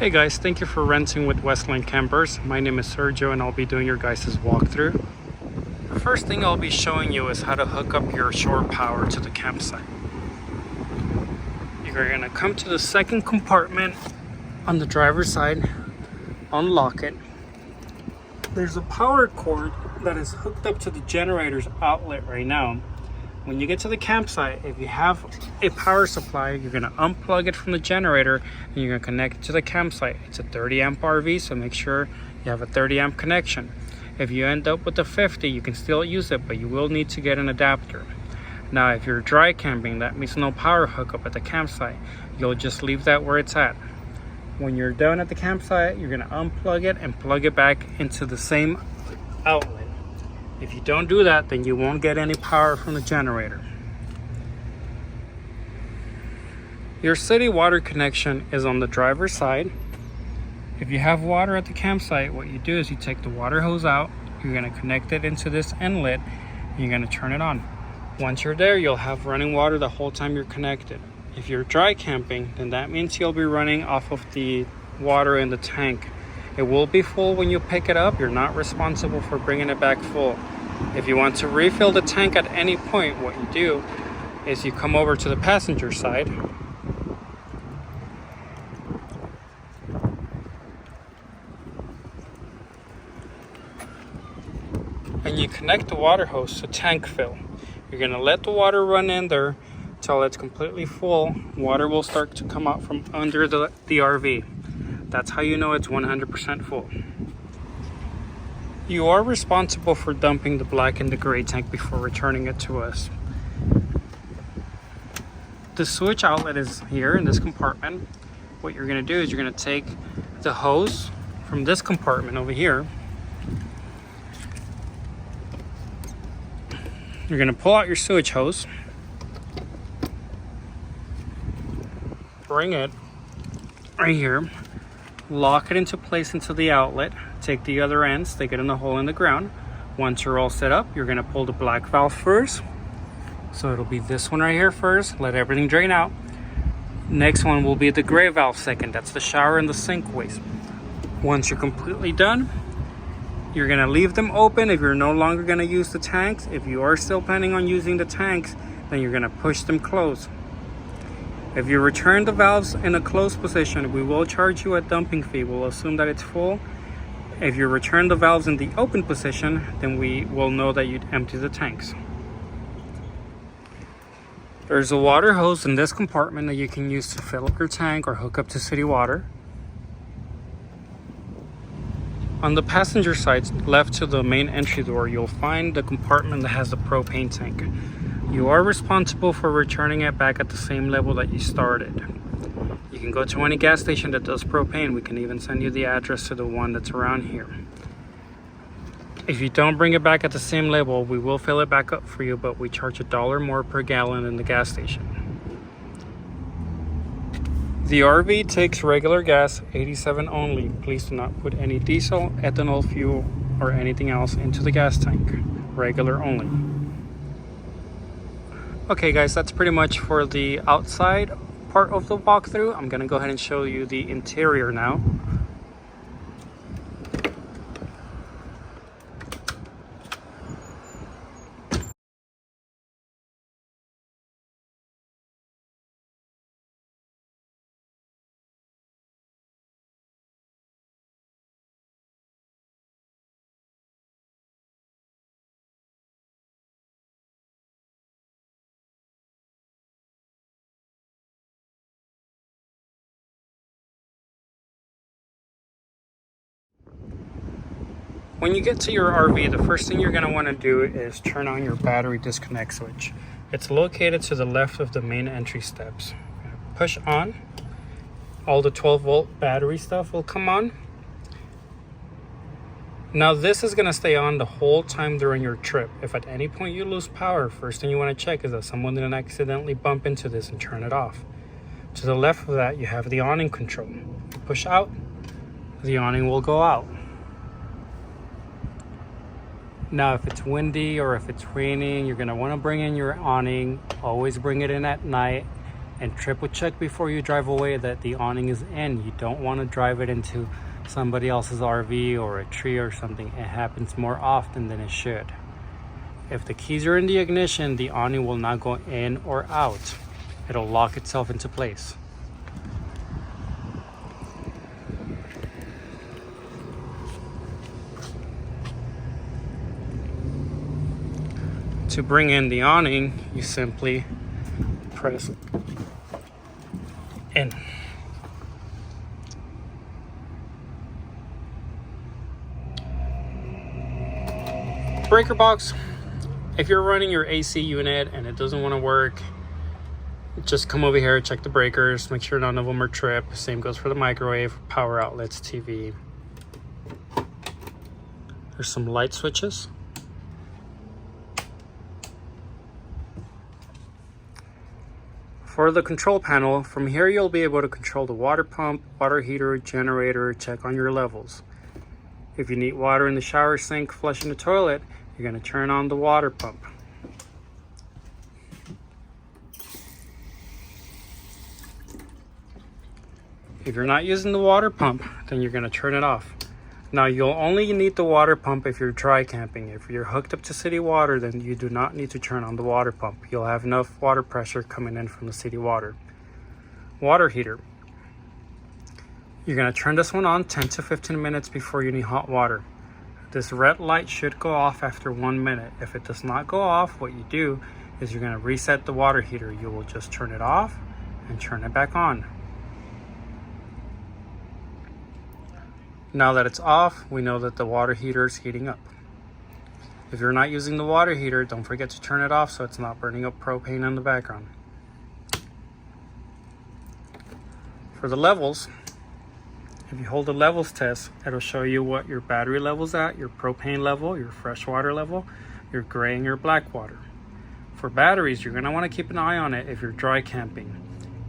Hey guys, thank you for renting with Westland Campers. My name is Sergio and I'll be doing your guys' walkthrough. The first thing I'll be showing you is how to hook up your shore power to the campsite. You're going to come to the second compartment on the driver's side, unlock it. There's a power cord that is hooked up to the generator's outlet right now. When you get to the campsite, if you have a power supply, you're going to unplug it from the generator and you're going to connect it to the campsite. It's a 30 amp RV, so make sure you have a 30 amp connection. If you end up with a 50, you can still use it, but you will need to get an adapter. Now, if you're dry camping, that means no power hookup at the campsite. You'll just leave that where it's at. When you're done at the campsite, you're going to unplug it and plug it back into the same outlet. If you don't do that, then you won't get any power from the generator. Your city water connection is on the driver's side. If you have water at the campsite, what you do is you take the water hose out, you're going to connect it into this inlet, and you're going to turn it on. Once you're there, you'll have running water the whole time you're connected. If you're dry camping, then that means you'll be running off of the water in the tank. It will be full when you pick it up. You're not responsible for bringing it back full. If you want to refill the tank at any point, what you do is you come over to the passenger side. And you connect the water hose to tank fill. You're going to let the water run in there till it's completely full. Water will start to come out from under the RV. That's how you know it's 100% full. You are responsible for dumping the black and the gray tank before returning it to us. The switch outlet is here in this compartment. What you're going to do is you're going to take the hose from this compartment over here. You're going to pull out your sewage hose. Bring it right here. Lock it into place into the outlet. Take the other end, stick it in the hole in the ground. Once you're all set up, you're going to pull the black valve first. So it'll be this one right here first. Let everything drain out. Next one will be the gray valve second. That's the shower and the sink waste. Once you're completely done, you're going to leave them open if you're no longer going to use the tanks. If you are still planning on using the tanks, then you're going to push them closed. If you return the valves in a closed position, we will charge you a dumping fee. We'll assume that it's full. If you return the valves in the open position, then we will know that you'd empty the tanks. There's a water hose in this compartment that you can use to fill up your tank or hook up to city water. On the passenger side, left to the main entry door, you'll find the compartment that has the propane tank. You are responsible for returning it back at the same level that you started. You can go to any gas station that does propane. We can even send you the address to the one that's around here. If you don't bring it back at the same level, we will fill it back up for you, but we charge $1 more per gallon in the gas station. The RV takes regular gas, 87 only. Please do not put any diesel, ethanol, fuel, or anything else into the gas tank. Regular only. Okay guys, that's pretty much for the outside part of the walkthrough. I'm gonna go ahead and show you the interior now. When you get to your RV, the first thing you're going to want to do is turn on your battery disconnect switch. It's located to the left of the main entry steps. Push on. All the 12-volt battery stuff will come on. Now this is going to stay on the whole time during your trip. If at any point you lose power, first thing you want to check is that someone didn't accidentally bump into this and turn it off. To the left of that, you have the awning control. Push out, the awning will go out. Now, if it's windy or if it's raining, you're going to want to bring in your awning. Always bring it in at night. And triple check before you drive away that the awning is in. You don't want to drive it into somebody else's RV or a tree or something. It happens more often than it should. If the keys are in the ignition, the awning will not go in or out. It'll lock itself into place. To bring in the awning, you simply press in. Breaker box. If you're running your AC unit and it doesn't want to work, just come over here, check the breakers, make sure none of them are tripped. Same goes for the microwave, power outlets, TV. There's some light switches. For the control panel, from here you'll be able to control the water pump, water heater, generator, check on your levels. If you need water in the shower sink, flushing the toilet, you're going to turn on the water pump. If you're not using the water pump, then you're going to turn it off. Now, you'll only need the water pump if you're dry camping. If you're hooked up to city water, then you do not need to turn on the water pump. You'll have enough water pressure coming in from the city water. Water heater. You're going to turn this one on 10 to 15 minutes before you need hot water. This red light should go off after 1 minute. If it does not go off, what you do is you're going to reset the water heater. You will just turn it off and turn it back on. Now that it's off, we know that the water heater is heating up. If you're not using the water heater, don't forget to turn it off so it's not burning up propane in the background. For the levels, if you hold the levels test, it'll show you what your battery level's at, your propane level, your freshwater level, your gray and your black water. For batteries, you're going to want to keep an eye on it if you're dry camping.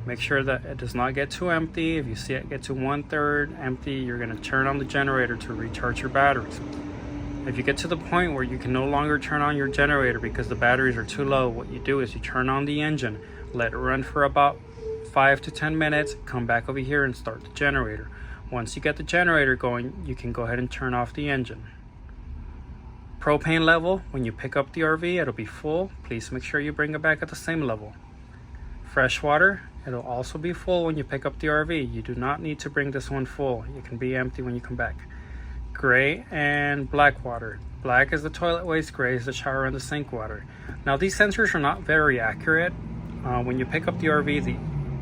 Make sure that it does not get too empty. If you see it get to 1/3 empty, you're going to turn on the generator to recharge your batteries. If you get to the point where you can no longer turn on your generator because the batteries are too low, what you do is you turn on the engine, let it run for about 5 to 10 minutes, come back over here and start the generator. Once you get the generator going, you can go ahead and turn off the engine. Propane level, when you pick up the RV, it'll be full. Please make sure you bring it back at the same level. Freshwater, it'll also be full when you pick up the RV. You do not need to bring this one full. It can be empty when you come back. Gray and black water. Black is the toilet waste, gray is the shower and the sink water. Now these sensors are not very accurate. When you pick up the RV, the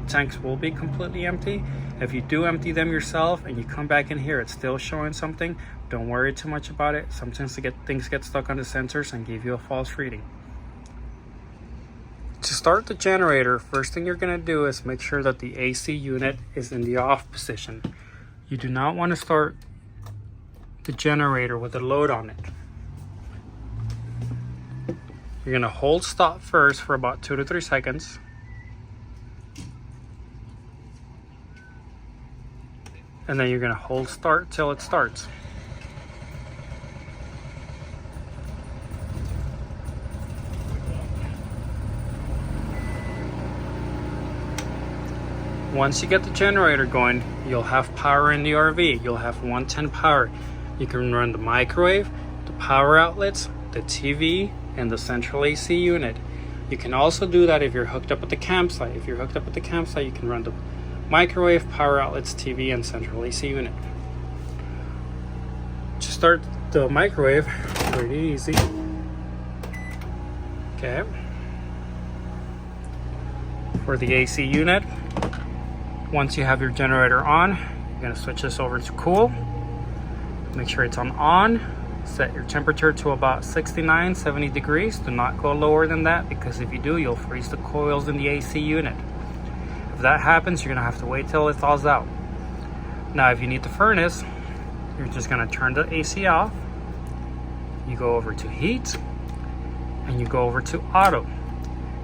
tanks will be completely empty. If you do empty them yourself and you come back in here, it's still showing something, don't worry too much about it. Sometimes things get stuck on the sensors and give you a false reading. To start the generator, first thing you're going to do is make sure that the AC unit is in the off position. You do not want to start the generator with a load on it. You're going to hold stop first for about 2 to 3 seconds. And then you're going to hold start till it starts. Once you get the generator going, you'll have power in the RV. You'll have 110 power. You can run the microwave, the power outlets, the TV, and the central AC unit. You can also do that if you're hooked up at the campsite. If you're hooked up at the campsite, you can run the microwave, power outlets, TV, and central AC unit. To start the microwave, pretty easy. Okay. For the AC unit, once you have your generator on, you're going to switch this over to cool. Make sure it's on. Set your temperature to about 69, 70 degrees. Do not go lower than that, because if you do, you'll freeze the coils in the AC unit. If that happens, you're going to have to wait till it thaws out. Now, if you need the furnace, you're just going to turn the AC off. You go over to heat, and you go over to auto.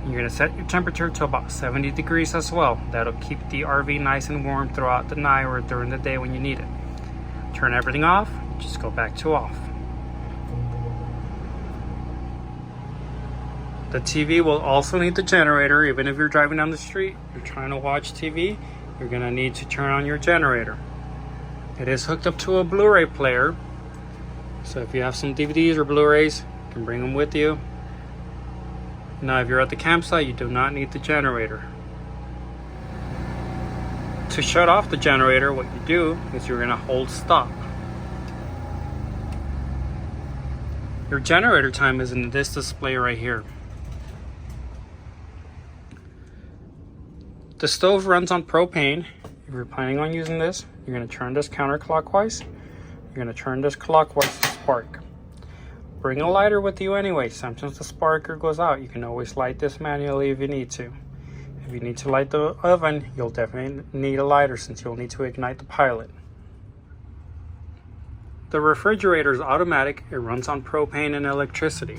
You're going to set your temperature to about 70 degrees as well. That'll keep the RV nice and warm throughout the night or during the day when you need it. Turn everything off, just go back to off. The TV will also need the generator. Even if you're driving down the street, you're trying to watch TV, you're gonna need to turn on your generator. It is hooked up to a Blu-ray player, so if you have some DVDs or Blu-rays, you can bring them with you. Now, if you're at the campsite, you do not need the generator. To shut off the generator, what you do is you're gonna hold stop. Your generator time is in this display right here. The stove runs on propane. If you're planning on using this, you're going to turn this counterclockwise. You're going to turn this clockwise to spark. Bring a lighter with you anyway. Sometimes the sparker goes out. You can always light this manually if you need to. If you need to light the oven, you'll definitely need a lighter since you'll need to ignite the pilot. The refrigerator is automatic. It runs on propane and electricity.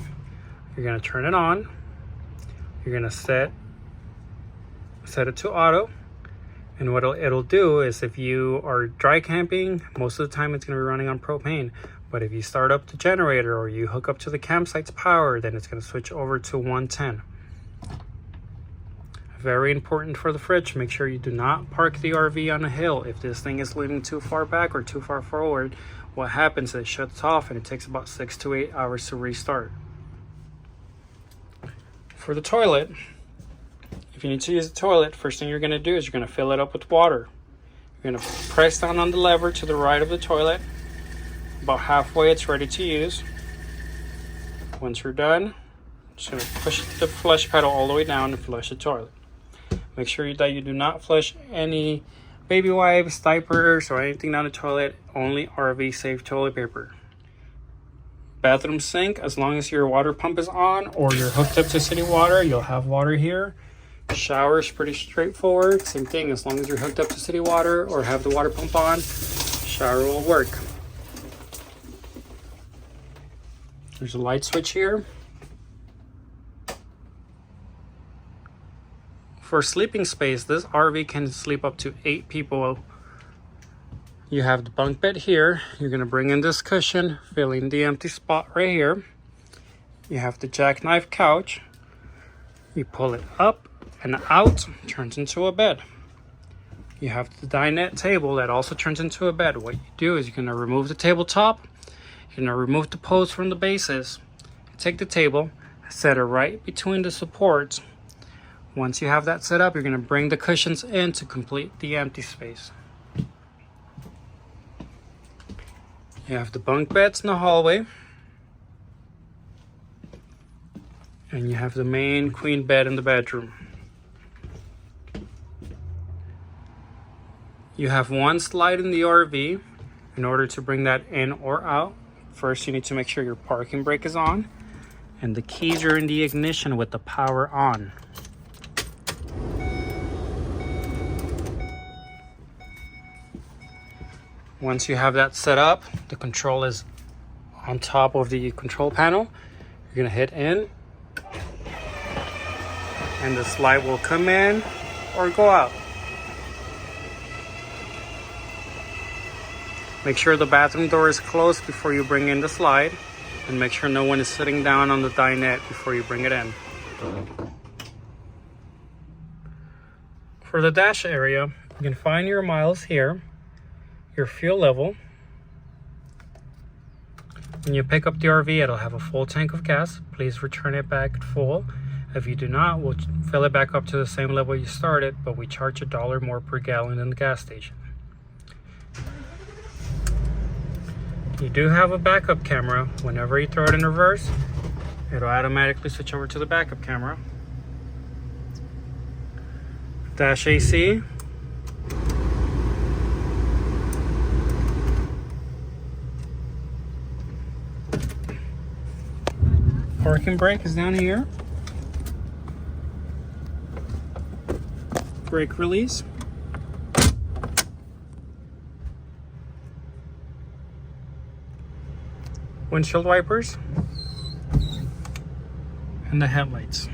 You're going to turn it on. You're going to set it to auto, and what it'll do is, if you are dry camping, most of the time it's going to be running on propane, but if you start up the generator or you hook up to the campsite's power, then it's going to switch over to 110. Very important for the fridge, make sure you do not park the RV on a hill. If this thing is leaning too far back or too far forward, what happens is it shuts off and it takes about 6 to 8 hours to restart. For the toilet, if you need to use the toilet, first thing you're going to do is you're going to fill it up with water. You're going to press down on the lever to the right of the toilet. About halfway, it's ready to use. Once you're done, just going to push the flush pedal all the way down and flush the toilet. Make sure that you do not flush any baby wipes, diapers, or anything down the toilet. Only RV safe toilet paper. Bathroom sink, as long as your water pump is on or you're hooked up to city water, you'll have water here. Shower is pretty straightforward. Same thing, as long as you're hooked up to city water or have the water pump on, shower will work. There's a light switch here. For sleeping space, this RV can sleep up to 8 people. You have the bunk bed here. You're going to bring in this cushion, filling the empty spot right here. You have the jackknife couch. You pull it up and out, turns into a bed. You have the dinette table that also turns into a bed. What you do is you're going to remove the tabletop. You're going to remove the posts from the bases. Take the table, set it right between the supports. Once you have that set up, you're going to bring the cushions in to complete the empty space. You have the bunk beds in the hallway. And you have the main queen bed in the bedroom. You have one slide in the RV. In order to bring that in or out, first you need to make sure your parking brake is on and the keys are in the ignition with the power on. Once you have that set up, the control is on top of the control panel. You're gonna hit in and the slide will come in or go out. Make sure the bathroom door is closed before you bring in the slide, and make sure no one is sitting down on the dinette before you bring it in. For the dash area, you can find your miles here, your fuel level. When you pick up the RV, it'll have a full tank of gas. Please return it back full. If you do not, we'll fill it back up to the same level you started, but we charge $1 more per gallon than the gas station. You do have a backup camera. Whenever you throw it in reverse, it'll automatically switch over to the backup camera. Dash AC. Parking brake is down here. Brake release. Windshield wipers and the headlights.